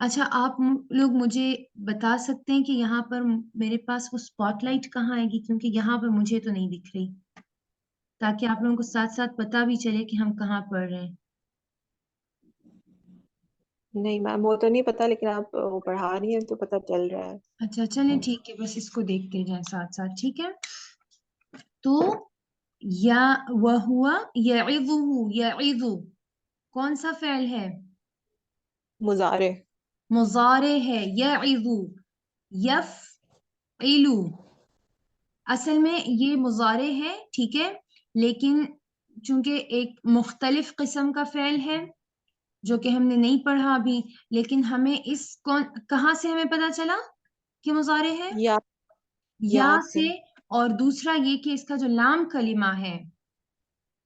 اچھا آپ لوگ مجھے بتا سکتے ہیں کہ یہاں پر میرے پاس وہ اسپاٹ لائٹ کہاں آئے گی، کیونکہ یہاں پر مجھے تو نہیں دکھ رہی، تاکہ آپ لوگوں کو ساتھ ساتھ پتا بھی چلے کہ ہم کہاں پڑھ رہے ہیں. نہیں میم وہ تو نہیں پتا، لیکن آپ وہ پڑھا رہی ہیں تو پتا چل رہا ہے. اچھا چلیں ٹھیک ہے، بس اس کو دیکھتے جائیں ساتھ ساتھ، ٹھیک ہے. تو یا وہوا یعظہ، یعظ کون سا فعل ہے؟ مضارع. مضارع ہے. یعظ، یفعل، اصل میں یہ مضارع ہے، ٹھیک ہے، لیکن چونکہ ایک مختلف قسم کا فعل ہے جو کہ ہم نے نہیں پڑھا ابھی، لیکن ہمیں اس کہاں سے ہمیں پتا چلا کہ مضارع ہے؟ یا یا سے، اور دوسرا یہ کہ اس کا جو لام کلمہ ہے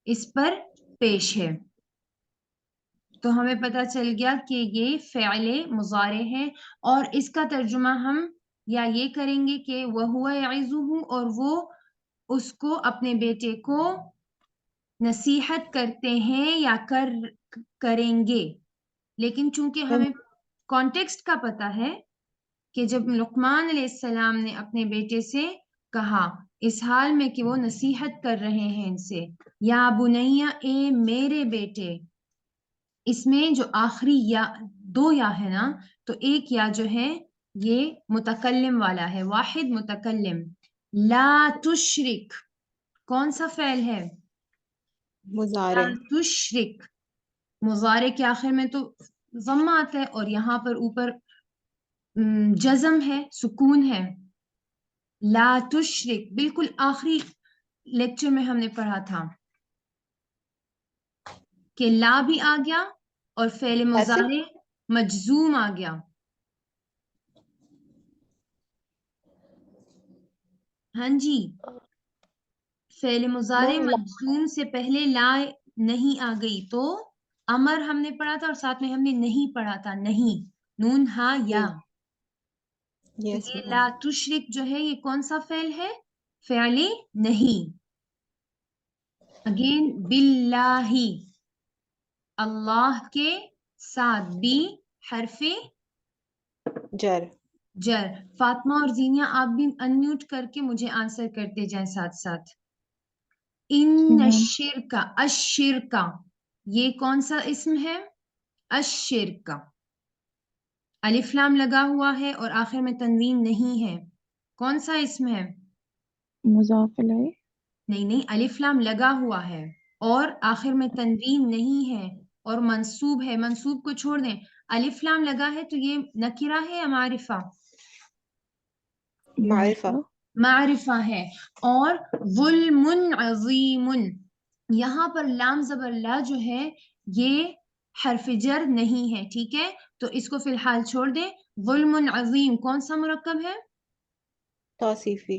اس پر پیش ہے، تو ہمیں پتا چل گیا کہ یہ فعل مضارع ہے. اور اس کا ترجمہ ہم یا یہ کریں گے کہ وہو یعظہ، اور وہ اس کو اپنے بیٹے کو نصیحت کرتے ہیں یا کریں گے. لیکن چونکہ ہمیں کانٹیکسٹ کا پتا ہے کہ جب لقمان علیہ السلام نے اپنے بیٹے سے کہا اس حال میں کہ وہ نصیحت کر رہے ہیں ان سے، یا بنیا، اے میرے بیٹے، اس میں جو آخری یا دو یا ہے نا، تو ایک یا جو ہے یہ متکلم والا ہے، واحد متکلم. لا تشرک کون سا فعل ہے؟ مضارع. لا تشرک، مضارع کے آخر میں تو ضمہ آتا ہے اور یہاں پر اوپر جزم ہے، سکون ہے. لا تشرک بالکل آخری لیکچر میں ہم نے پڑھا تھا کہ لا بھی آ گیا اور فعل مضارع مجزوم آ گیا. ہاں جی، فعل مضارع مجزوم سے پہلے لا نہیں آ گئی تو امر ہم نے پڑھا تھا، اور ساتھ میں ہم نے نہیں پڑھا تھا، نہیں، نون ہا یا. تو یہ لا تشرک جو ہے یہ کون سا فعل ہے؟ فعل نہیں. اگین باللہ، اللہ کے ساتھ، بھی حرف جر. جر. فاطمہ اور زینیا آپ بھی انمیوٹ کر کے مجھے آنسر کرتے جائیں ساتھ ساتھ. ان الشرک، الشرک یہ کون سا اسم ہے؟ الشرک، الف لام لگا ہوا ہے اور آخر میں تنوین نہیں ہے، کون سا اسم ہے؟ مضاف الیہ. نہیں، الف لام لگا ہوا ہے اور آخر میں تنوین نہیں ہے اور منصوب ہے. منصوب کو چھوڑ دیں، الف لام لگا ہے تو یہ نکرہ ہے یا معرفہ؟ معرفہ. معرفہ ہے. اور ظلم عظیم، یہاں پر لام زبر لا جو ہے یہ حرف جر نہیں ہے، ٹھیک ہے، تو اس کو فی الحال چھوڑ دیں. ظلم عظیم کون سا مرکب ہے؟ توصیفی.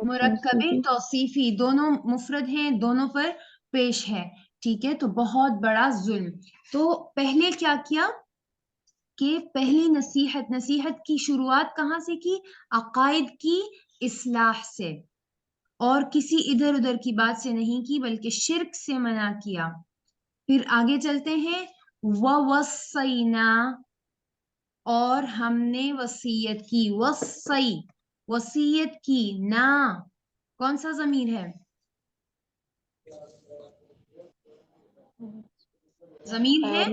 مرکب توصیفی، دونوں مفرد ہیں، دونوں پر پیش ہے، ٹھیک ہے. تو بہت بڑا ظلم. تو پہلے کیا کیا کہ پہلی نصیحت کی شروعات کہاں سے کی؟ عقائد کی اصلاح سے، اور کسی ادھر ادھر کی بات سے نہیں کی بلکہ شرک سے منع کیا. پھر آگے چلتے ہیں. وَوَصَّيْنَا، اور ہم نے وصیت کی. وصی، وصیت کی. نا کون سا ضمیر ہے؟ ضمیر ہے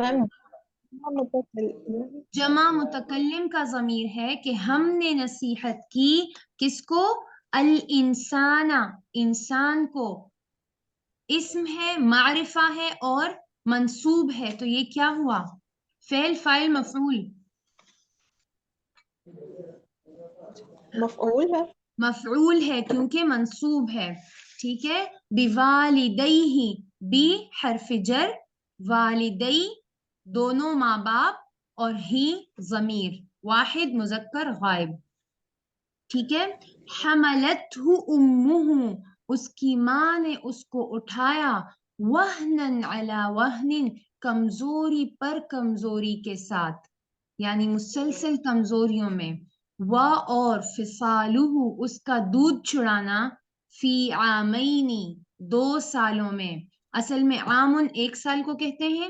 جمع متکلم کا ضمیر ہے کہ ہم نے نصیحت کی کس کو؟ الانسان، انسان کو. اسم ہے، معرفہ ہے اور منصوب ہے، تو یہ کیا ہوا؟ فعل، فاعل، مفعول. مفعول ہے. مفعول ہے کیونکہ منصوب ہے، ٹھیک ہے. بوالدیہ، بی حرف جر، والدی دونوں ماں باپ، اور ہی ضمیر واحد مذکر غائب، ٹھیک ہے. حملتہ امہ، اس کی ماں نے اس کو اٹھایا. وہنن علی وہن، کمزوری پر کمزوری کے ساتھ، یعنی مسلسل کمزوریوں میں. اور فصالہ، اس کا دودھ چھڑانا. فی عامین، 2 سالوں میں. اصل میں عامن 1 سال کو کہتے ہیں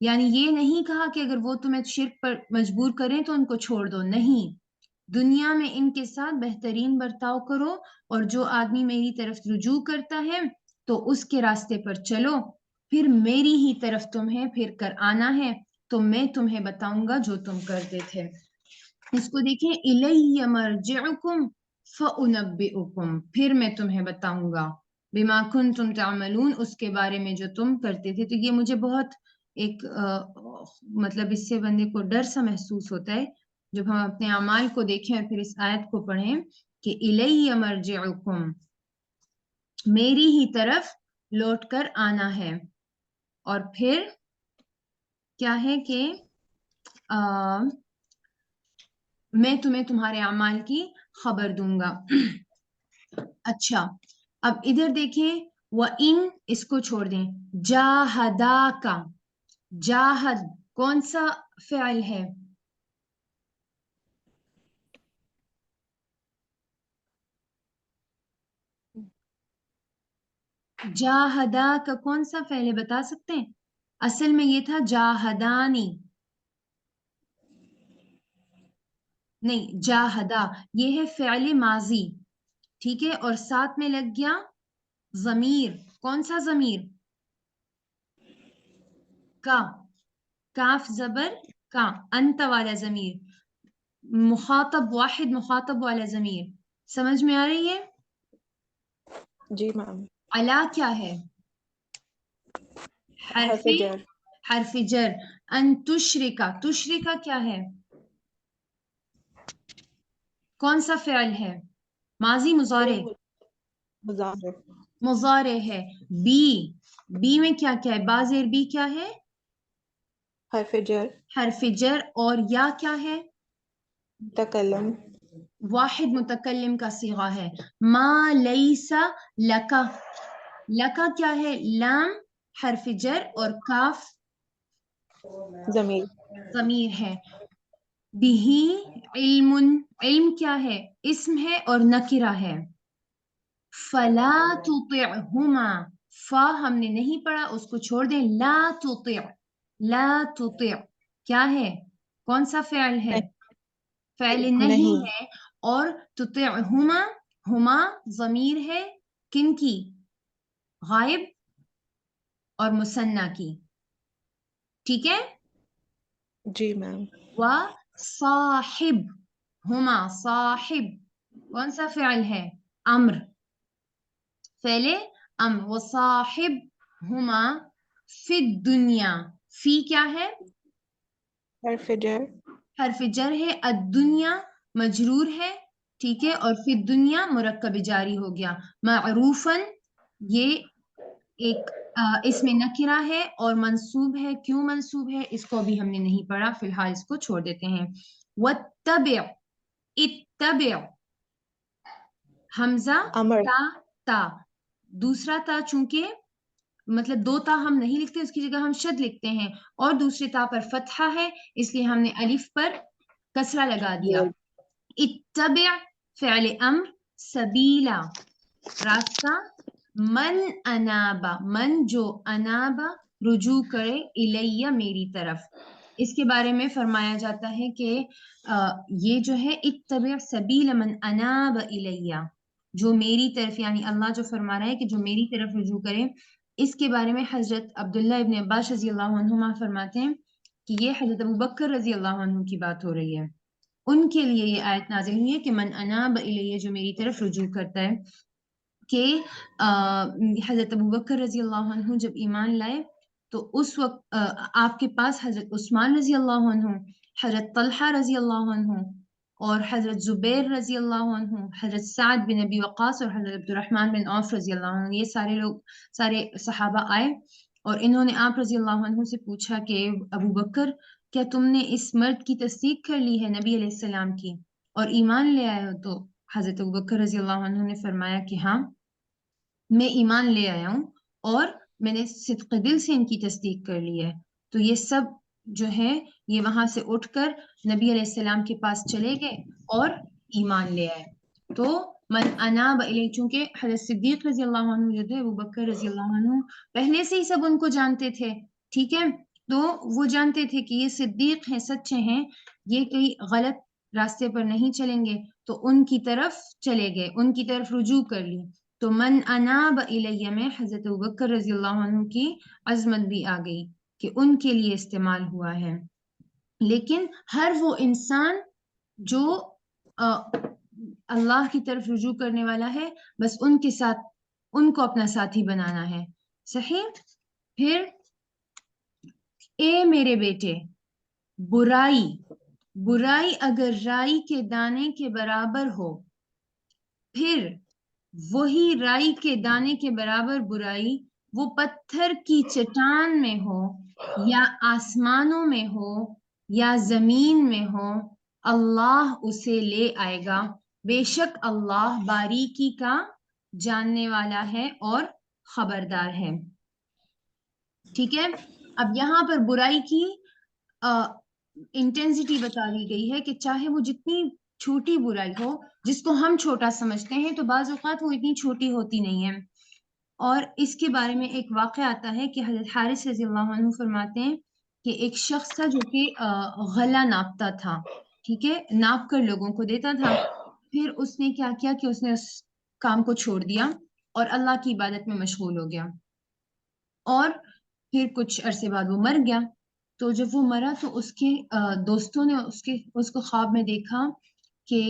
یعنی یہ نہیں کہا کہ اگر وہ تمہیں شرک پر مجبور کریں تو ان کو چھوڑ دو، نہیں، دنیا میں ان کے ساتھ بہترین برتاؤ کرو، اور جو آدمی میری طرف رجوع کرتا ہے تو اس کے راستے پر چلو، پھر میری ہی طرف تمہیں پھر کر آنا ہے تو میں تمہیں بتاؤں گا جو تم کرتے تھے۔ اس کو دیکھیں، اِلَيَّ مَرْجِعُكُمْ فَأُنَبِّئُكُمْ، پھر میں تمہیں بتاؤں گا، بِمَا كُنْتُمْ تَعْمَلُونَ، اس کے بارے میں جو تم کرتے تھے۔ تو یہ مجھے بہت ایک مطلب اس سے بندے کو ڈر سا محسوس ہوتا ہے جب ہم اپنے اعمال کو دیکھیں اور پھر اس آیت کو پڑھیں کہ اِلَيَّ مَرْجِعُكُمْ، میری ہی طرف لوٹ کر آنا ہے، اور پھر کیا ہے کہ میں تمہیں تمہارے اعمال کی خبر دوں گا۔ اچھا، اب ادھر دیکھیں، وَإِن، اس کو چھوڑ دیں، جَاهَدَاكَ، جاہد کون سا فعل ہے؟ جاہداک کون سا فعل ہے، بتا سکتے ہیں؟ اصل میں یہ تھا جاہدانی، نہیں جاہدا، یہ ہے فعل ماضی، ٹھیک ہے، اور ساتھ میں لگ گیا ضمیر، کون سا ضمیر؟ کا، کاف زبر کا، انت والا ضمیر، مخاطب واحد مخاطب والا ضمیر، سمجھ میں آ رہی ہے؟ جی میم۔ علا کیا ہے؟ حرف جر۔ حرف جر۔ ان تشرکا، تشرکا کیا ہے؟ کون سا فعل ہے؟ ماضی مضارع؟ مضارع۔ مضارع ہے۔ بی میں کیا کیا ہے؟ با زیر بی کیا ہے؟ حرف جر۔ حرف جر، اور یا کیا ہے؟ متکلم۔ واحد متکلم کا صیغہ ہے۔ ما لیس لکا، لکا کیا ہے؟ لام حرف جر اور کاف ضمیر۔ ضمیر ہے۔ بہی علم، علم کیا ہے؟ اسم ہے اور نکرہ ہے۔ فلا تطعہما، فا ہم نے نہیں پڑھا، اس کو چھوڑ دیں، لا تطع، لا تطع کیا ہے؟ کون سا فعل ہے؟ فعل نہیں ہے، اور تطعہما، ہما ضمیر ہے کن کی؟ غائب اور مثنیٰ کی، ٹھیک ہے؟ جی میم۔ وصاحب، ہما صاحب کون سا فعل ہے؟ امر، فعل امر، وصاحب ہما فی الدنیا، فی کیا ہے؟ حرف جر۔ حرف جر ہے، الدنیا مجرور ہے، ٹھیک ہے، اور فی الدنیا مرکب جاری ہو گیا، معروفاً یہ ایک اس میں نکرہ ہے اور منصوب ہے، کیوں منصوب ہے اس کو بھی ہم نے نہیں پڑھا، فی الحال اس کو چھوڑ دیتے ہیں۔ واتبع، اتبع، حمزہ امر۔ تا، تا، دوسرا تا چونکہ مطلب دو تا ہم نہیں لکھتے، اس کی جگہ ہم شد لکھتے ہیں، اور دوسرے تا پر فتحہ ہے اس لیے ہم نے الف پر کسرہ لگا دیا۔ اتبع فعل امر، سبیلا راستہ، من انابا، من جو انابا رجوع کرے، الیہ میری طرف، اس کے بارے میں فرمایا جاتا ہے کہ یہ جو ہے اتبع سبیل من اناب الیہ، جو میری طرف، یعنی اللہ جو فرما رہا ہے کہ جو میری طرف رجوع کرے، اس کے بارے میں حضرت عبداللہ ابن عباس رضی اللہ عنہما فرماتے ہیں کہ یہ حضرت ابوبکر رضی اللہ عنہ کی بات ہو رہی ہے، ان کے لیے یہ آیت نازل ہوئی ہے کہ من اناب الیہ، جو میری طرف رجوع کرتا ہے، کہ حضرت ابوبکر رضی اللہ عنہ جب ایمان لائے تو اس وقت آپ کے پاس حضرت عثمان رضی اللہ عنہ، حضرت طلحہ رضی اللہ عنہ، اور حضرت زبیر رضی اللہ عنہ، حضرت سعد بن ابی وقاص اور حضرت عبد الرحمن بن عوف رضی اللہ عنہ، یہ سارے لوگ، سارے صحابہ آئے اور انہوں نے آپ رضی اللہ عنہ سے پوچھا کہ ابو بکر کیا تم نے اس مرد کی تصدیق کر لی ہے نبی علیہ السلام کی اور ایمان لے آئے ہو؟ تو حضرت ابو بکر رضی اللہ عنہ نے فرمایا کہ ہاں میں ایمان لے آیا ہوں اور میں نے صدق دل سے ان کی تصدیق کر لی ہے۔ تو یہ سب جو ہے یہ وہاں سے اٹھ کر نبی علیہ السلام کے پاس چلے گئے اور ایمان لے آئے۔ تو من اناب الیہ، چونکہ حضرت صدیق رضی اللہ عنہ جو تھے، ابو بکر رضی اللہ عنہ پہلے سے ہی سب ان کو جانتے تھے، ٹھیک ہے، تو وہ جانتے تھے کہ یہ صدیق ہیں، سچے ہیں، یہ کئی غلط راستے پر نہیں چلیں گے، تو ان کی طرف چلے گئے، ان کی طرف رجوع کر لی. تو من اناب الیہ میں حضرت ابوبکر رضی اللہ عنہ کی عظمت بھی آ گئی کہ ان کے لیے استعمال ہوا ہے. لیکن ہر وہ انسان جو اللہ کی طرف رجوع کرنے والا ہے، بس ان کے ساتھ ان کو اپنا ساتھی بنانا ہے. صحیح. پھر اے میرے بیٹے، برائی اگر رائی کے دانے کے برابر ہو، پھر وہی رائی کے دانے کے برابر برائی وہ پتھر کی چٹان میں ہو یا آسمانوں میں ہو یا زمین میں ہو، اللہ اسے لے آئے گا. بے شک اللہ باریکی کا جاننے والا ہے اور خبردار ہے. ٹھیک ہے. اب یہاں پر برائی کی انٹینسٹی بتا دی گئی ہے کہ چاہے وہ جتنی چھوٹی برائی ہو، جس کو ہم چھوٹا سمجھتے ہیں، تو بعض اوقات وہ اتنی چھوٹی ہوتی نہیں ہے. اور اس کے بارے میں ایک واقعہ آتا ہے کہ حضرت حارث رضی اللہ عنہ فرماتے ہیں کہ ایک شخص تھا جو کہ غلہ ناپتا تھا. ٹھیک ہے. ناپ کر لوگوں کو دیتا تھا. پھر اس نے کیا کیا کہ اس نے اس کام کو چھوڑ دیا اور اللہ کی عبادت میں مشغول ہو گیا. اور پھر کچھ عرصے بعد وہ مر گیا. تو جب وہ مرا تو اس کے دوستوں نے اس کو خواب میں دیکھا کہ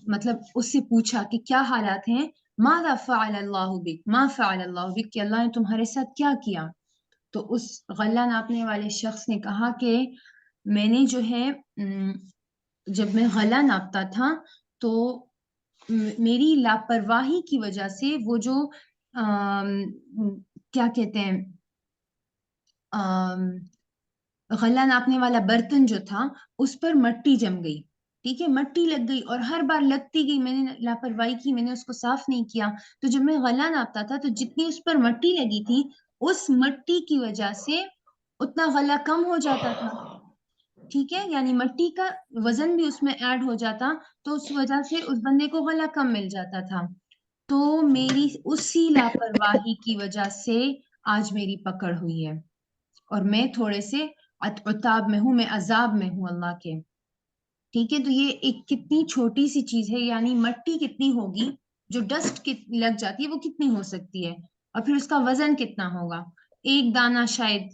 مطلب اس سے پوچھا کہ کیا حالات ہیں. ماذا فعل اللہ بک، ما فعل اللہ بک، کہ اللہ نے تمہارے ساتھ کیا کیا. تو اس غلہ ناپنے والے شخص نے کہا کہ میں نے جو ہے جب میں غلہ ناپتا تھا تو میری لاپرواہی کی وجہ سے وہ جو کیا کہتے ہیں غلہ ناپنے والا برتن جو تھا اس پر مٹی جم گئی. ٹھیک ہے. مٹی لگ گئی اور ہر بار لگتی گئی، میں نے لاپرواہی کی، میں نے اس کو صاف نہیں کیا. تو جب میں غلہ ناپتا تھا تو جتنی اس پر مٹی لگی تھی، اس مٹی کی وجہ سے اتنا غلہ کم ہو جاتا تھا. ٹھیک ہے. یعنی مٹی کا وزن بھی اس میں ایڈ ہو جاتا، تو اس وجہ سے اس بندے کو غلہ کم مل جاتا تھا. تو میری اسی لاپرواہی کی وجہ سے آج میری پکڑ ہوئی ہے اور میں تھوڑے سے عتاب میں ہوں، میں عذاب میں ہوں اللہ کے. ٹھیک ہے. تو یہ ایک کتنی چھوٹی سی چیز ہے، یعنی مٹی کتنی ہوگی جو ڈسٹ لگ جاتی ہے وہ کتنی ہو سکتی ہے، اور پھر اس کا وزن کتنا ہوگا. ایک دانہ شاید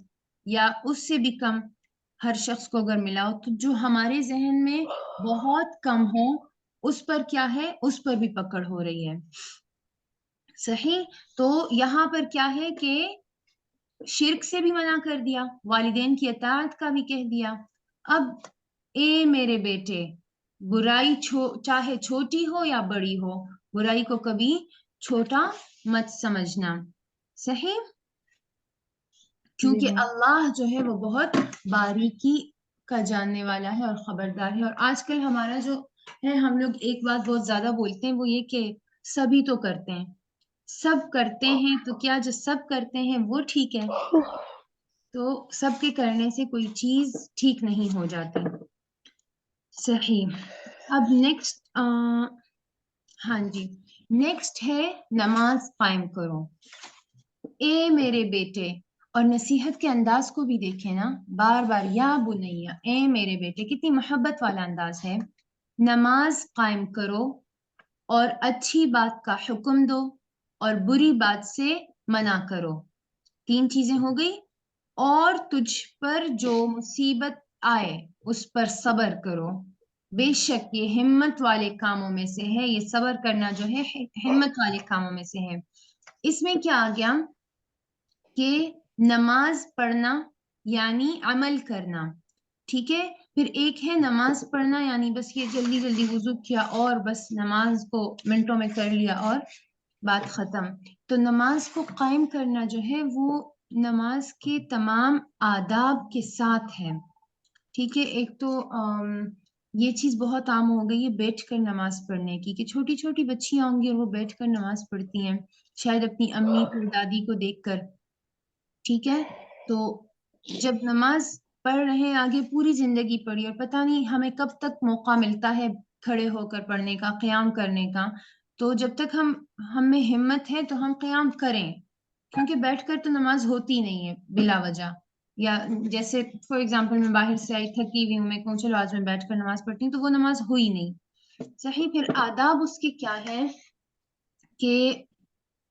یا اس سے بھی کم ہر شخص کو اگر ملا ہو، تو جو ہمارے ذہن میں بہت کم ہو اس پر کیا ہے، اس پر بھی پکڑ ہو رہی ہے. صحیح. تو یہاں پر کیا ہے کہ شرک سے بھی منع کر دیا، والدین کی اطاعت کا بھی کہہ دیا. اب اے میرے بیٹے، برائی چاہے چھوٹی ہو یا بڑی ہو، برائی کو کبھی چھوٹا مت سمجھنا. صحیح. کیونکہ اللہ جو ہے وہ بہت باریکی کا جاننے والا ہے اور خبردار ہے. اور آج کل ہمارا جو ہے، ہم لوگ ایک بات بہت زیادہ بولتے ہیں، وہ یہ کہ سبھی تو کرتے ہیں. سب کرتے ہیں تو کیا جو سب کرتے ہیں وہ ٹھیک ہے؟ تو سب کے کرنے سے کوئی چیز ٹھیک نہیں ہو جاتی. صحیح. اب نیکسٹ ہاں جی، نیکسٹ ہے نماز قائم کرو. اے میرے بیٹے، اور نصیحت کے انداز کو بھی دیکھیں نا، بار بار یا بنیا، اے میرے بیٹے، کتنی محبت والا انداز ہے. نماز قائم کرو اور اچھی بات کا حکم دو اور بری بات سے منع کرو. 3 چیزیں ہو گئی. اور تجھ پر جو مصیبت آئے اس پر صبر کرو، بے شک یہ ہمت والے کاموں میں سے ہے. یہ صبر کرنا جو ہے ہمت والے کاموں میں سے ہے. اس میں کیا آ گیا کہ نماز پڑھنا یعنی عمل کرنا. ٹھیک ہے. پھر ایک ہے نماز پڑھنا یعنی بس یہ جلدی جلدی وضو کیا اور بس نماز کو منٹوں میں کر لیا اور بات ختم. تو نماز کو قائم کرنا جو ہے وہ نماز کے تمام آداب کے ساتھ ہے. ٹھیک ہے. ایک تو یہ چیز بہت عام ہو گئی ہے بیٹھ کر نماز پڑھنے کی، کہ چھوٹی چھوٹی بچیاں ہوں گی اور وہ بیٹھ کر نماز پڑھتی ہیں، شاید اپنی امی کو دادی کو دیکھ کر. ٹھیک ہے. تو جب نماز پڑھ رہے ہیں آگے پوری زندگی پڑھی اور پتہ نہیں ہمیں کب تک موقع ملتا ہے کھڑے ہو کر پڑھنے کا، قیام کرنے کا. تو جب تک ہم میں ہمت ہے تو ہم قیام کریں، کیونکہ بیٹھ کر تو نماز ہوتی نہیں ہے بلا وجہ. یا جیسے فار ایگزامپل میں باہر سے آئی تھکی ہوئی ہوں, میں کہوں چلو آج میں بیٹھ کر نماز پڑھتی ہوں, تو وہ نماز ہوئی نہیں. صحیح. پھر آداب اس کے کیا ہے کہ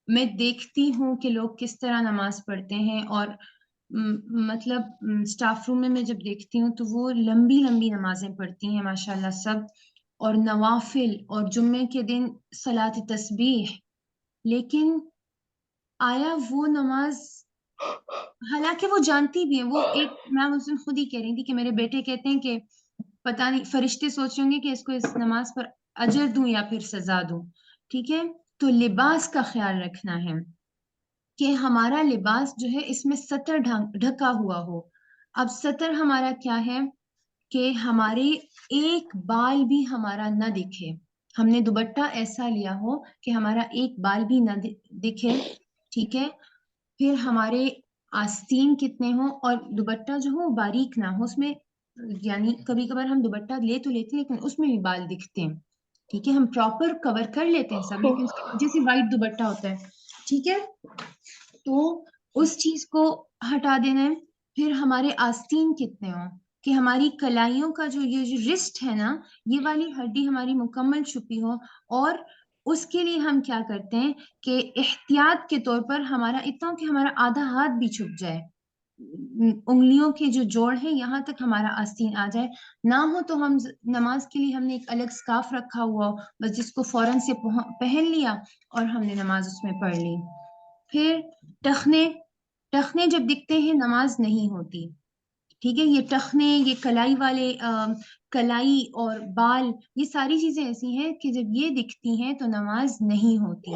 میں دیکھتی ہوں کہ لوگ کس طرح نماز پڑھتے ہیں, اور مطلب اسٹاف روم میں جب دیکھتی ہوں تو وہ لمبی لمبی نمازیں پڑھتی ہیں ماشاءاللہ سب, اور نوافل اور جمعے کے دن صلاۃ تسبیح. لیکن آیا وہ نماز, حالانکہ وہ جانتی بھی ہیں, وہ ایک میم اس دن خود ہی کہہ رہی تھی کہ میرے بیٹے کہتے ہیں کہ پتہ نہیں فرشتے سوچ رہے ہوں گے کہ اس کو اس نماز پر اجر دوں یا پھر سزا دوں. ٹھیک ہے. تو لباس کا خیال رکھنا ہے کہ ہمارا لباس جو ہے اس میں سطر ڈھکا ہوا ہو. اب سطر ہمارا کیا ہے کہ ہمارے ایک بال بھی ہمارا نہ دکھے. ہم نے دوپٹہ ایسا لیا ہو کہ ہمارا ایک بال بھی نہ دکھے. ٹھیک ہے. پھر ہمارے آستین کتنے ہوں, اور دوپٹہ جو ہو باریک نہ ہو, اس میں یعنی کبھی کبھار ہم دوپٹہ لے تو لیتے لیکن اس میں بھی بال دکھتے ہیں. ٹھیک ہے. ہم پراپر کور کر لیتے ہیں سب, لیکن اس کی وجہ سے وائٹ دوپٹہ ہوتا ہے. ٹھیک ہے. تو اس چیز کو ہٹا دینا ہے. پھر ہمارے آستین کتنے ہوں کہ ہماری کلائیوں کا جو یہ جو رسٹ ہے نا, یہ والی ہڈی ہماری مکمل چھپی ہو. اور اس کے لیے ہم کیا کرتے ہیں کہ احتیاط کے طور پر ہمارا اتنا ہو کہ ہمارا آدھا ہاتھ بھی چھپ جائے, انگلیوں کے جو جوڑ ہے یہاں تک ہمارا آستین آ جائے. نہ ہو تو ہم نماز کے لیے ہم نے ایک الگ سکارف رکھا ہوا ہو, بس جس کو فوراً سے پہن لیا اور ہم نے نماز اس میں پڑھ لی. پھر ٹخنے جب دکھتے ہیں نماز نہیں ہوتی. ٹھیک ہے. یہ ٹخنے, یہ کلائی والے کلائی اور بال, یہ ساری چیزیں ایسی ہیں کہ جب یہ دکھتی ہیں تو نماز نہیں ہوتی.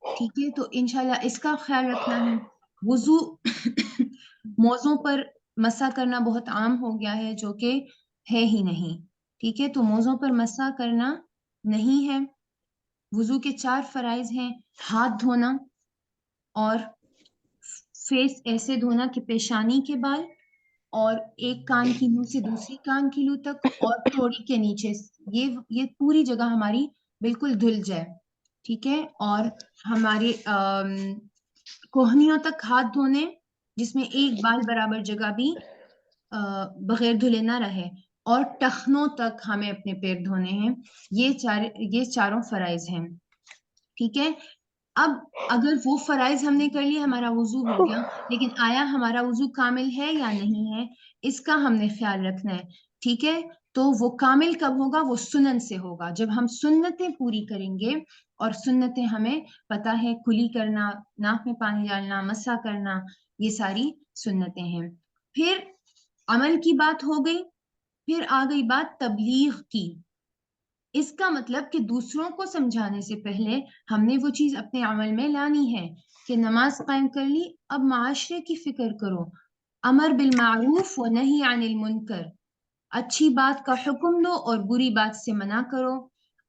ٹھیک ہے. تو انشاءاللہ اس کا خیال رکھنا ہے. وضو موزوں پر مسح کرنا بہت عام ہو گیا ہے, جو کہ ہے ہی نہیں. ٹھیک ہے. تو موزوں پر مسح کرنا نہیں ہے. وضو کے 4 فرائض ہیں: ہاتھ دھونا, اور فیس ایسے دھونا کہ پیشانی کے بال اور ایک کان کی لو سے دوسری کان کی لو تک, اور توڑی کے نیچے, یہ پوری جگہ ہماری بالکل دھل جائے. ٹھیک ہے. اور ہمارے کوہنیوں تک ہاتھ دھونے, جس میں ایک بال برابر جگہ بھی بغیر دھلے نہ رہے, اور ٹخنوں تک ہمیں اپنے پیر دھونے ہیں. یہ چاروں فرائض ہیں. ٹھیک ہے. اب اگر وہ فرائض ہم نے کر لیے, ہمارا وضو ہو گیا, لیکن آیا ہمارا وضو کامل ہے یا نہیں ہے, اس کا ہم نے خیال رکھنا ہے. ٹھیک ہے. تو وہ کامل کب ہوگا؟ وہ سنن سے ہوگا, جب ہم سنتیں پوری کریں گے. اور سنتیں ہمیں پتہ ہے, کلی کرنا, ناک میں پانی ڈالنا, مسح کرنا, یہ ساری سنتیں ہیں. پھر عمل کی بات ہو گئی. پھر آ گئی بات تبلیغ کی. اس کا مطلب کہ دوسروں کو سمجھانے سے پہلے ہم نے وہ چیز اپنے عمل میں لانی ہے. کہ نماز قائم کر لی, اب معاشرے کی فکر کرو. امر بالمعروف و نہی عن المنکر, اچھی بات کا حکم دو اور بری بات سے منع کرو.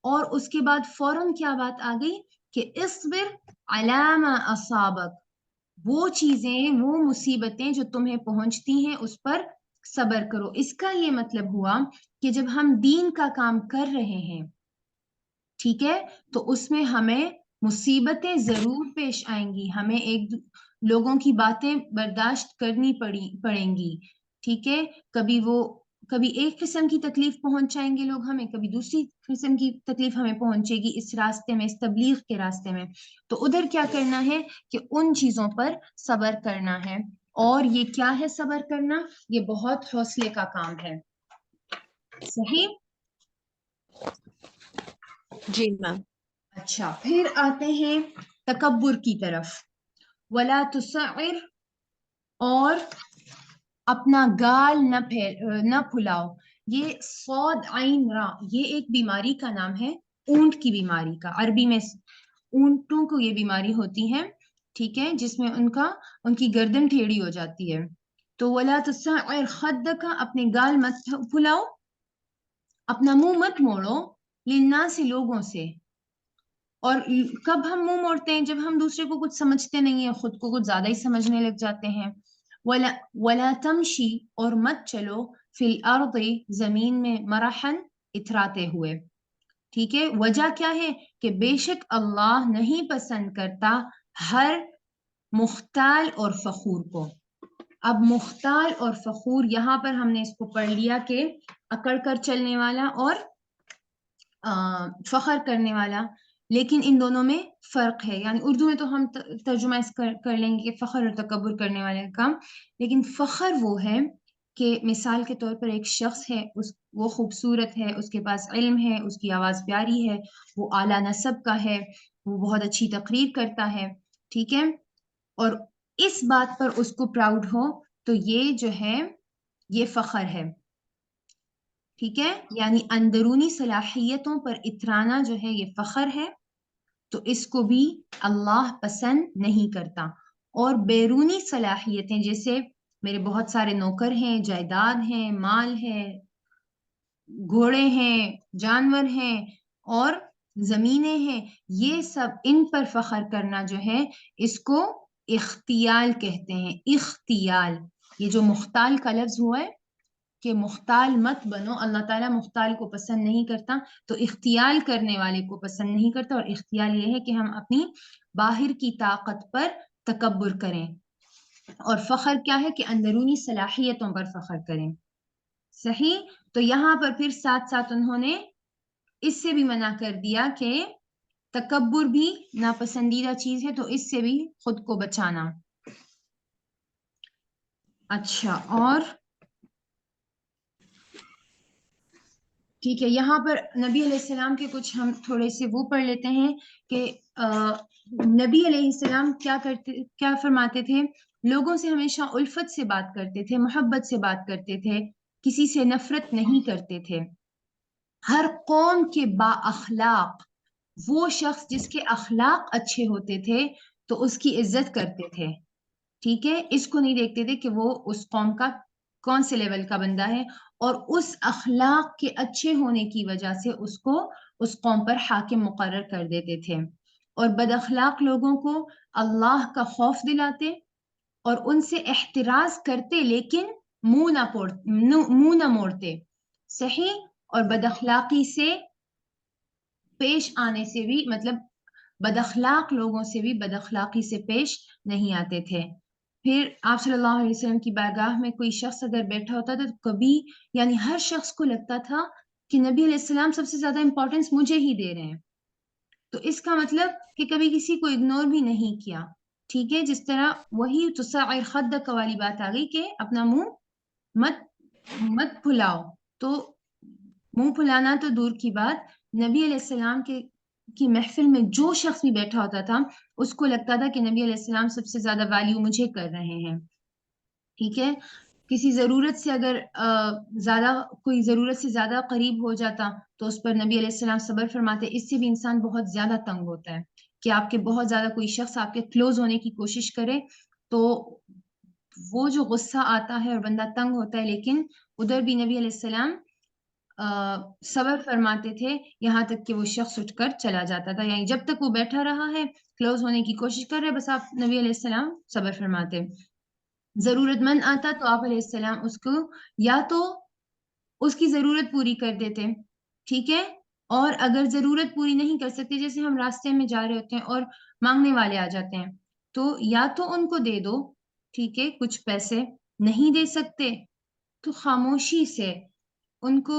اور اس کے بعد فوراً کیا بات آ گئی کہ اصبر علی ما اصابک, وہ چیزیں, وہ مصیبتیں جو تمہیں پہنچتی ہیں اس پر صبر کرو. اس کا یہ مطلب ہوا کہ جب ہم دین کا کام کر رہے ہیں, ٹھیک ہے, تو اس میں ہمیں مصیبتیں ضرور پیش آئیں گی, ہمیں لوگوں کی باتیں برداشت کرنی پڑیں گی. ٹھیک ہے. کبھی ایک قسم کی تکلیف پہنچائیں گے لوگ ہمیں, کبھی دوسری قسم کی تکلیف ہمیں پہنچے گی اس راستے میں, اس تبلیغ کے راستے میں. تو ادھر کیا کرنا ہے کہ ان چیزوں پر صبر کرنا ہے. اور یہ کیا ہے صبر کرنا؟ یہ بہت حوصلے کا کام ہے. صحیح. جی میم. اچھا, پھر آتے ہیں تکبر کی طرف. ولا تصعر, اور اپنا گال نہ پھلاؤ. یہ صاد عین را, یہ ایک بیماری کا نام ہے, اونٹ کی بیماری کا. عربی میں اونٹوں کو یہ بیماری ہوتی ہے. ٹھیک ہے. جس میں ان کی گردن ٹیڑھی ہو جاتی ہے. تو ولا تصعر خدک, اپنے گال مت پھلاؤ, اپنا منہ مت موڑو, للناس, لوگوں سے. اور کب ہم منہ موڑتے ہیں؟ جب ہم دوسرے کو کچھ سمجھتے نہیں ہیں, خود کو کچھ زیادہ ہی سمجھنے لگ جاتے ہیں. ولا تمشی, اور مت چلو, فی الارض, زمین میں, مرحن, اتراتے ہوئے. ٹھیک ہے. وجہ کیا ہے کہ بے شک اللہ نہیں پسند کرتا ہر مختال اور فخور کو. اب مختال اور فخور یہاں پر ہم نے اس کو پڑھ لیا کہ اکڑ کر چلنے والا اور فخر کرنے والا، لیکن ان دونوں میں فرق ہے. یعنی اردو میں تو ہم ترجمہ اس کر لیں گے کہ فخر اور تکبر کرنے والے کا کام، لیکن فخر وہ ہے کہ مثال کے طور پر ایک شخص ہے، وہ خوبصورت ہے، اس کے پاس علم ہے، اس کی آواز پیاری ہے، وہ اعلیٰ نسب کا ہے، وہ بہت اچھی تقریر کرتا ہے، ٹھیک ہے، اور اس بات پر اس کو پراؤڈ ہو تو یہ جو ہے یہ فخر ہے. ٹھیک ہے، یعنی اندرونی صلاحیتوں پر اترانا جو ہے یہ فخر ہے، تو اس کو بھی اللہ پسند نہیں کرتا. اور بیرونی صلاحیتیں جیسے میرے بہت سارے نوکر ہیں، جائیداد ہیں، مال ہے، گھوڑے ہیں، جانور ہیں اور زمینیں ہیں، یہ سب ان پر فخر کرنا جو ہے اس کو اختیال کہتے ہیں. اختیال، یہ جو مختال کا لفظ ہوا ہے کہ مختال مت بنو، اللہ تعالیٰ مختال کو پسند نہیں کرتا، تو اختیال کرنے والے کو پسند نہیں کرتا. اور اختیال یہ ہے کہ ہم اپنی باہر کی طاقت پر تکبر کریں، اور فخر کیا ہے کہ اندرونی صلاحیتوں پر فخر کریں. صحیح. تو یہاں پر پھر ساتھ ساتھ انہوں نے اس سے بھی منع کر دیا کہ تکبر بھی ناپسندیدہ چیز ہے، تو اس سے بھی خود کو بچانا. اچھا، اور ٹھیک ہے، یہاں پر نبی علیہ السلام کے کچھ ہم تھوڑے سے وہ پڑھ لیتے ہیں کہ نبی علیہ السلام کیا فرماتے تھے. لوگوں سے ہمیشہ الفت سے بات کرتے تھے، محبت سے بات کرتے تھے، کسی سے نفرت نہیں کرتے تھے. ہر قوم کے با اخلاق، وہ شخص جس کے اخلاق اچھے ہوتے تھے تو اس کی عزت کرتے تھے. ٹھیک ہے، اس کو نہیں دیکھتے تھے کہ وہ اس قوم کا کون سے لیول کا بندہ ہے، اور اس اخلاق کے اچھے ہونے کی وجہ سے اس کو اس قوم پر حاکم مقرر کر دیتے تھے. اور بد اخلاق لوگوں کو اللہ کا خوف دلاتے اور ان سے احتراز کرتے، لیکن منہ نہ موڑتے. صحیح. اور بد اخلاقی سے پیش آنے سے بھی، مطلب بد اخلاق لوگوں سے بھی بد اخلاقی سے پیش نہیں آتے تھے. پھر آپ صلی اللہ علیہ وسلم کی بارگاہ میں کوئی شخص اگر بیٹھا ہوتا تھا تو کبھی، یعنی ہر شخص کو لگتا تھا کہ نبی علیہ السلام سب سے زیادہ امپورٹنس مجھے ہی دے رہے ہیں. تو اس کا مطلب کہ کبھی کسی کو اگنور بھی نہیں کیا. ٹھیک ہے، جس طرح وہی تصعر خدک والی بات آ گئی کہ اپنا منہ مت پھلاؤ. تو منہ پھلانا تو دور کی بات، نبی علیہ السلام کی محفل میں جو شخص بھی بیٹھا ہوتا تھا اس کو لگتا تھا کہ نبی علیہ السلام سب سے زیادہ ویلیو مجھے کر رہے ہیں. ٹھیک ہے، کسی ضرورت سے اگر کوئی ضرورت سے زیادہ قریب ہو جاتا تو اس پر نبی علیہ السلام صبر فرماتے. اس سے بھی انسان بہت زیادہ تنگ ہوتا ہے کہ آپ کے بہت زیادہ کوئی شخص آپ کے کلوز ہونے کی کوشش کرے تو وہ جو غصہ آتا ہے اور بندہ تنگ ہوتا ہے، لیکن ادھر بھی نبی علیہ السلام صبر فرماتے تھے یہاں تک کہ وہ شخص اٹھ کر چلا جاتا تھا. یعنی جب تک وہ بیٹھا رہا ہے، کلوز ہونے کی کوشش کر رہے، بس آپ نبی علیہ السلام صبر فرماتے. ضرورت مند آتا تو آپ علیہ السلام اس کو یا تو اس کی ضرورت پوری کر دیتے. ٹھیک ہے، اور اگر ضرورت پوری نہیں کر سکتے، جیسے ہم راستے میں جا رہے ہوتے ہیں اور مانگنے والے آ جاتے ہیں، تو یا تو ان کو دے دو، ٹھیک ہے، کچھ پیسے. نہیں دے سکتے تو خاموشی سے، ان کو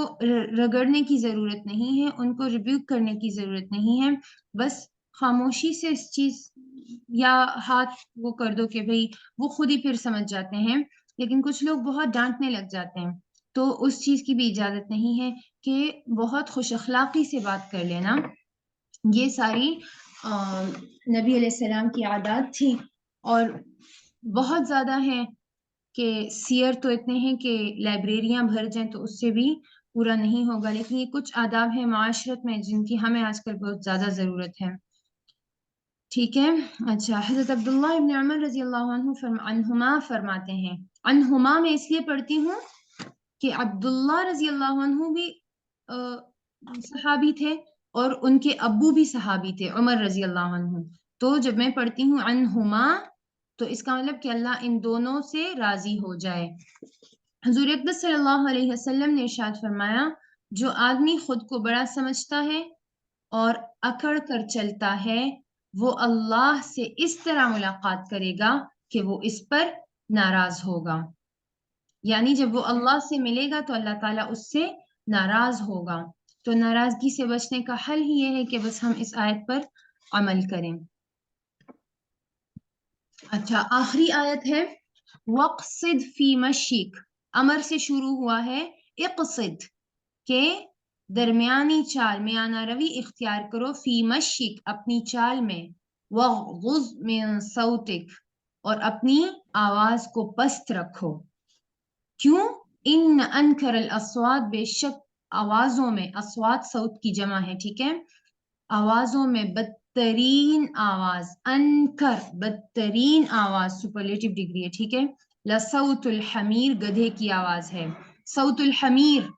رگڑنے کی ضرورت نہیں ہے، ان کو ریبیوک کرنے کی ضرورت نہیں ہے، بس خاموشی سے اس چیز یا ہاتھ وہ کر دو کہ بھئی وہ خود ہی پھر سمجھ جاتے ہیں. لیکن کچھ لوگ بہت ڈانٹنے لگ جاتے ہیں، تو اس چیز کی بھی اجازت نہیں ہے کہ بہت خوش اخلاقی سے بات کر لینا. یہ ساری نبی علیہ السلام کی عادات تھی، اور بہت زیادہ ہیں کہ سیر تو اتنے ہیں کہ لائبریریاں بھر جائیں تو اس سے بھی پورا نہیں ہوگا. لیکن یہ کچھ آداب ہیں معاشرت میں جن کی ہمیں آج کل بہت زیادہ ضرورت ہے. ٹھیک ہے. اچھا، حضرت عبداللہ ابن عمر رضی اللہ عنہما فرماتے ہیں، عنہما میں اس لیے پڑھتی ہوں کہ عبداللہ رضی اللہ عنہ بھی صحابی تھے اور ان کے ابو بھی صحابی تھے، عمر رضی اللہ عنہ. تو جب میں پڑھتی ہوں عنہما تو اس کا مطلب کہ اللہ ان دونوں سے راضی ہو جائے. حضور اقدس صلی اللہ علیہ وسلم نے ارشاد فرمایا، جو آدمی خود کو بڑا سمجھتا ہے اور اکڑ کر چلتا ہے وہ اللہ سے اس طرح ملاقات کرے گا کہ وہ اس پر ناراض ہوگا. یعنی جب وہ اللہ سے ملے گا تو اللہ تعالیٰ اس سے ناراض ہوگا. تو ناراضگی سے بچنے کا حل ہی یہ ہے کہ بس ہم اس آیت پر عمل کریں. اچھا، آخری آیت ہے وَقْصِدْ فِي مَشِّكَ. امر سے شروع ہوا ہے اقصد کہ درمیانی چال میانہ روی اختیار کرو، فی مشک اپنی چال میں، وغض من صوتک اور اپنی آواز کو پست رکھو. کیوں؟ ان انکر الاصوات، بے شک آوازوں میں، اصوات صوت کی جمع ہے، ٹھیک ہے، آوازوں میں بدترین آواز، انکر بدترین آواز سپرلیٹو ڈگری ہے، ٹھیک ہے، لصوت الحمیر گدھے کی آواز ہے. صوت الحمیر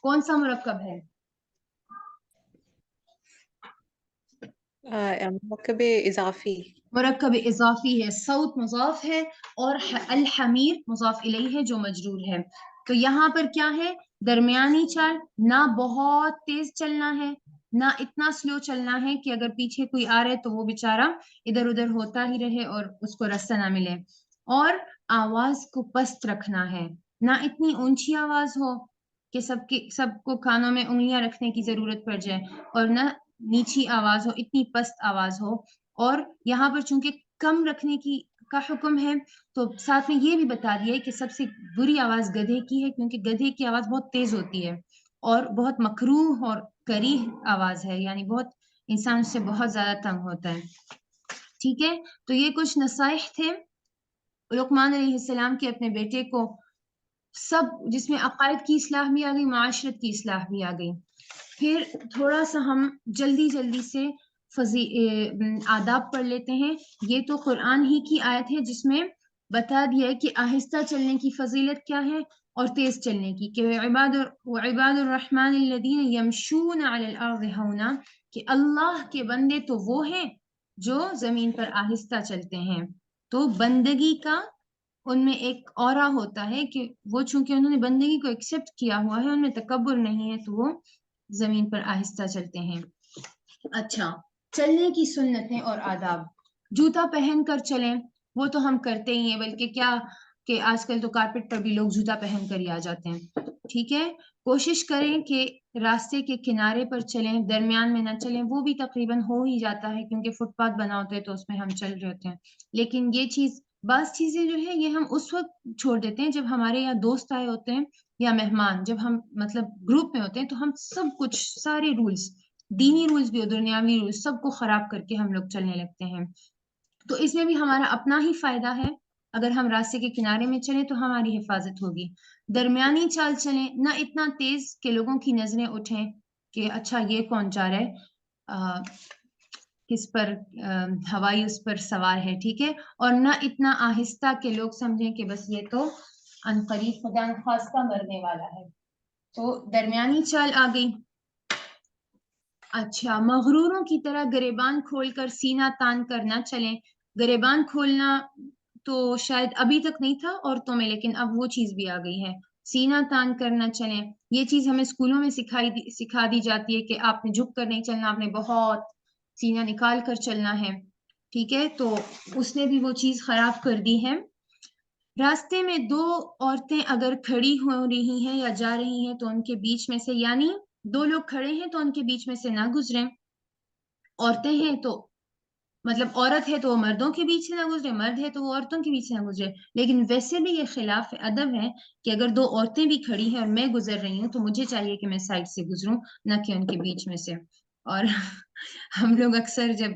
کون سا مرکب ہے؟ مرکب اضافی. مرکب اضافی ہے. صوت مضاف ہے اور الحمیر مضاف الیہ ہے جو مجرور ہے. تو یہاں پر کیا ہے؟ درمیانی چال، نہ بہت تیز چلنا ہے نہ اتنا سلو چلنا ہے کہ اگر پیچھے کوئی آ رہے تو وہ بیچارہ ادھر ادھر ہوتا ہی رہے اور اس کو رستہ نہ ملے. اور آواز کو پست رکھنا ہے، نہ اتنی اونچی آواز ہو کہ سب کو کانوں میں انگلیاں رکھنے کی ضرورت پڑ جائے، اور نہ نیچی آواز ہو، اتنی پست آواز ہو. اور یہاں پر چونکہ کم رکھنے کا حکم ہے تو ساتھ میں یہ بھی بتا دیا کہ سب سے بری آواز گدھے کی ہے، کیونکہ گدھے کی آواز بہت تیز ہوتی ہے اور بہت مکروہ اور کریہ آواز ہے، یعنی بہت انسان اس سے بہت زیادہ تنگ ہوتا ہے. ٹھیک ہے، تو یہ کچھ نصائح تھے لقمان علیہ السلام کے اپنے بیٹے کو، سب جس میں عقائد کی اصلاح بھی آ گئی، معاشرت کی اصلاح بھی آ گئی. پھر تھوڑا سا ہم جلدی سے آداب پڑھ لیتے ہیں. یہ تو قرآن ہی کی آیت ہے جس میں بتا دیا ہے کہ آہستہ چلنے کی فضیلت کیا ہے اور تیز چلنے کی، کہ عباد الرحمن الذین یمشون علی الارض ہونا، کہ اللہ کے بندے تو وہ ہیں جو زمین پر آہستہ چلتے ہیں. تو بندگی کا ان میں ایک اورا ہوتا ہے کہ وہ چونکہ انہوں نے بندگی کو ایکسپٹ کیا ہوا ہے، ان میں تکبر نہیں ہے، تو وہ زمین پر آہستہ چلتے ہیں. اچھا، چلنے کی سنتیں اور آداب. جوتا پہن کر چلیں، وہ تو ہم کرتے ہی ہیں، بلکہ کیا کہ آج کل تو کارپیٹ پر بھی لوگ جوتا پہن کر ہی آ جاتے ہیں. ٹھیک ہے، کوشش کریں کہ راستے کے کنارے پر چلیں، درمیان میں نہ چلیں. وہ بھی تقریباً ہو ہی جاتا ہے کیونکہ فٹ پاتھ بنا ہوتا ہے تو اس میں ہم چل رہے ہوتے ہیں. لیکن یہ چیز، بعض چیزیں جو ہے یہ ہم اس وقت چھوڑ دیتے ہیں جب ہمارے یہاں دوست آئے ہوتے ہیں یا مہمان، جب ہم مطلب گروپ میں ہوتے ہیں تو ہم سب کچھ، سارے رولز، دینی رولز بھی اور دنیاوی رولز، سب کو خراب کر کے ہم لوگ چلنے لگتے ہیں. تو اس میں بھی ہمارا اپنا ہی فائدہ ہے. اگر ہم راستے کے کنارے میں چلیں تو ہماری حفاظت ہوگی. درمیانی چال چلیں، نہ اتنا تیز کہ لوگوں کی نظریں اٹھیں کہ اچھا یہ کون جا رہا ہے، کس پر ہوائی اس پر سوار ہے. ٹھیک ہے، اور نہ اتنا آہستہ کہ لوگ سمجھیں کہ بس یہ تو عنقریب خدا نخواستہ مرنے والا ہے. تو درمیانی چال آ گئی. اچھا، مغروروں کی طرح گریبان کھول کر سینہ تان کر نہ چلیں. گریبان کھولنا تو شاید ابھی تک نہیں تھا عورتوں میں، لیکن اب وہ چیز بھی آ گئی ہے. سینہ تان کر نہ چلیں. یہ چیز ہمیں اسکولوں میں سکھا دی جاتی ہے کہ آپ نے جھک کر نہیں چلنا، آپ نے بہت سینہ نکال کر چلنا ہے. ٹھیک ہے، تو اس نے بھی وہ چیز خراب کر دی ہے. راستے میں دو عورتیں اگر کھڑی ہو رہی ہیں یا جا رہی ہیں تو ان کے بیچ میں سے، یعنی دو لوگ کھڑے ہیں تو ان کے بیچ میں سے نہ گزریں. عورتیں ہیں تو مطلب عورت ہے تو وہ مردوں کے بیچ سے نہ گزرے، مرد ہے تو وہ عورتوں کے بیچ سے نہ گزرے. لیکن ویسے بھی یہ خلاف ادب ہے کہ اگر دو عورتیں بھی کھڑی ہیں اور میں گزر رہی ہوں تو مجھے چاہیے کہ میں سائڈ سے گزروں، نہ کہ ان کے بیچ میں سے. اور ہم لوگ اکثر جب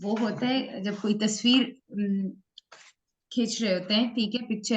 وہ ہوتا ہے، جب کوئی تصویر کھینچ رہے ہوتے ہیں، ٹھیک ہے، پکچر